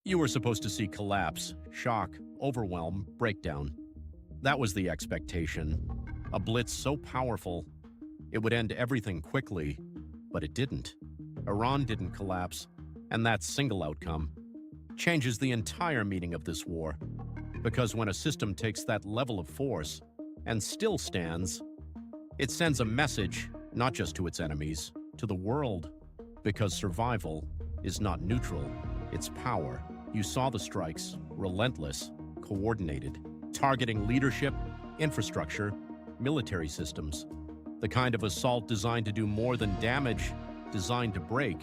You were supposed to see collapse, shock, overwhelm, breakdown. That was the expectation. A blitz so powerful, it would end everything quickly, but it didn't. Iran didn't collapse, and that single outcome changes the entire meaning of this war. Because when a system takes that level of force and still stands, it sends a message not just to its enemies, to the world. Because survival is not neutral, it's power. You saw the strikes, relentless, coordinated, targeting leadership, infrastructure, military systems. The kind of assault designed to do more than damage, designed to break.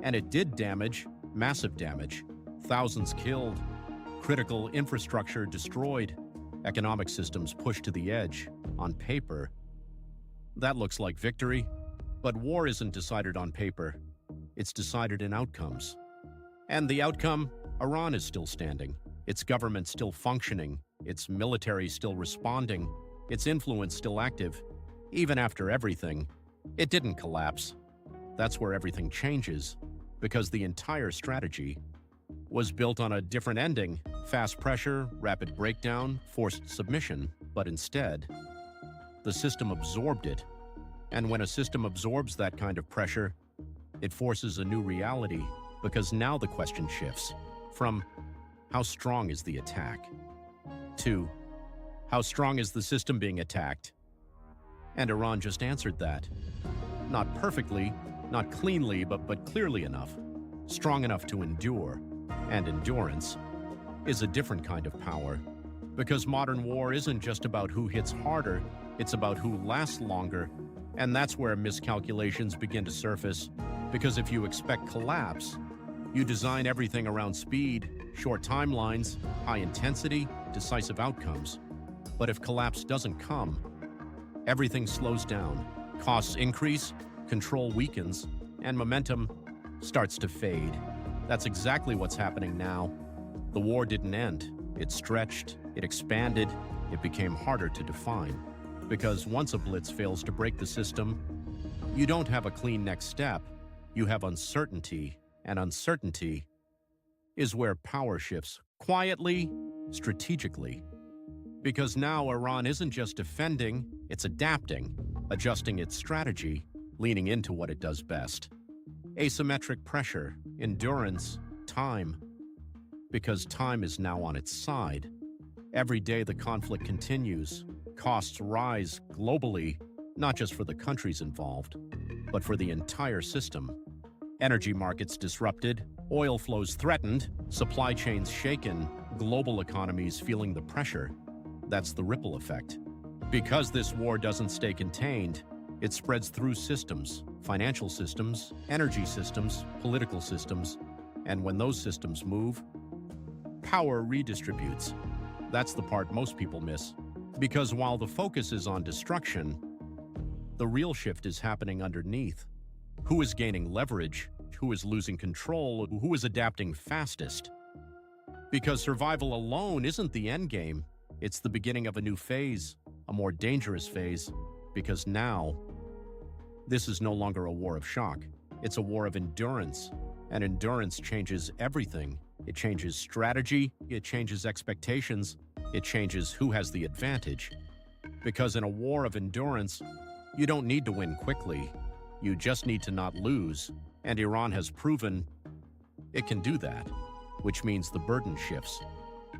And it did damage, massive damage. Thousands killed, critical infrastructure destroyed, economic systems pushed to the edge. On paper, that looks like victory. But war isn't decided on paper. It's decided in outcomes. And the outcome? Iran is still standing. Its government still functioning. Its military still responding. Its influence still active. Even after everything, it didn't collapse. That's where everything changes. Because the entire strategy was built on a different ending. Fast pressure, rapid breakdown, forced submission. But instead, the system absorbed it. And when a system absorbs that kind of pressure, it forces a new reality. Because now the question shifts from how strong is the attack to how strong is the system being attacked? And Iran just answered that. Not perfectly, not cleanly, but clearly enough. Strong enough to endure. And endurance is a different kind of power. Because modern war isn't just about who hits harder, it's about who lasts longer. And that's where miscalculations begin to surface. Because if you expect collapse, you design everything around speed, short timelines, high intensity, decisive outcomes. But if collapse doesn't come, everything slows down, costs increase, control weakens, and momentum starts to fade. That's exactly what's happening now. The war didn't end. It stretched, it expanded, it became harder to define. Because once a blitz fails to break the system, you don't have a clean next step. You have uncertainty, and uncertainty is where power shifts quietly, strategically. Because now Iran isn't just defending, it's adapting, adjusting its strategy, leaning into what it does best. Asymmetric pressure, endurance, time. Because time is now on its side. Every day the conflict continues. Costs rise globally, not just for the countries involved, but for the entire system. Energy markets disrupted, oil flows threatened, supply chains shaken, global economies feeling the pressure. That's the ripple effect. Because this war doesn't stay contained, it spreads through systems, financial systems, energy systems, political systems, and when those systems move, power redistributes. That's the part most people miss. Because while the focus is on destruction, the real shift is happening underneath. Who is gaining leverage? Who is losing control? Who is adapting fastest? Because survival alone isn't the end game. It's the beginning of a new phase, a more dangerous phase. Because now, this is no longer a war of shock. It's a war of endurance. And endurance changes everything. It changes strategy, it changes expectations, it changes who has the advantage. Because in a war of endurance, you don't need to win quickly. You just need to not lose. And Iran has proven it can do that, which means the burden shifts.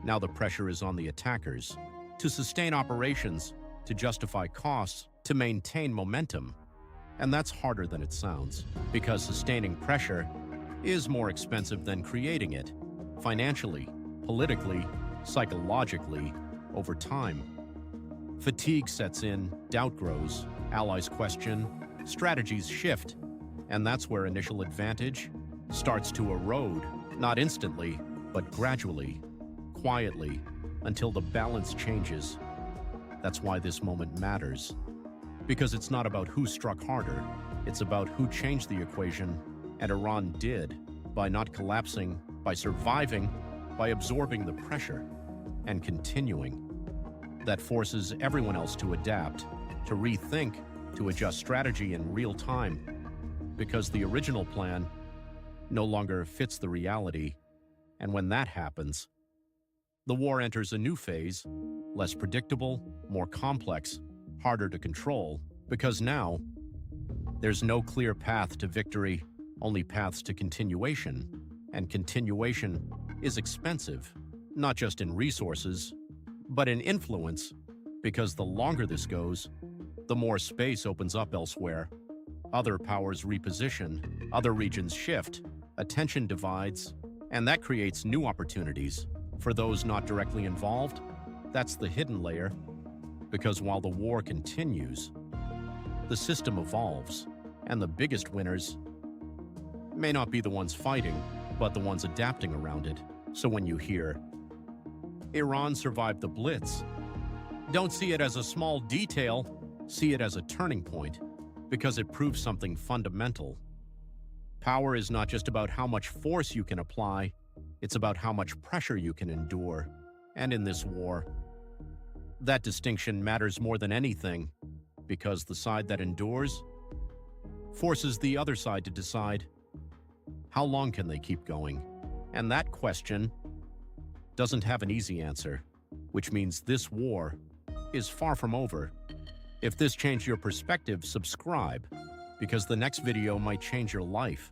Now the pressure is on the attackers to sustain operations, to justify costs, to maintain momentum. And that's harder than it sounds, because sustaining pressure is more expensive than creating it, financially, politically, psychologically, over time. Fatigue sets in, doubt grows, allies question, strategies shift, and that's where initial advantage starts to erode, not instantly, but gradually, quietly, until the balance changes. That's why this moment matters. Because it's not about who struck harder, it's about who changed the equation, and Iran did, by not collapsing, by surviving, by absorbing the pressure, and continuing. That forces everyone else to adapt, to rethink, to adjust strategy in real time, because the original plan no longer fits the reality And when that happens, the war enters a new phase, less predictable, more complex, harder to control, because now there's no clear path to victory, only paths to continuation. And continuation is expensive, not just in resources, but in influence, because the longer this goes, the more space opens up elsewhere. Other powers reposition, other regions shift, attention divides, and that creates new opportunities. For those not directly involved, that's the hidden layer, because while the war continues, the system evolves, and the biggest winners may not be the ones fighting, but the ones adapting around it. So when you hear, Iran survived the Blitz, don't see it as a small detail, see it as a turning point, because it proves something fundamental. Power is not just about how much force you can apply, it's about how much pressure you can endure. And in this war, that distinction matters more than anything, because the side that endures forces the other side to decide, how long can they keep going? And that question doesn't have an easy answer, which means this war is far from over. If this changed your perspective, subscribe, because the next video might change your life.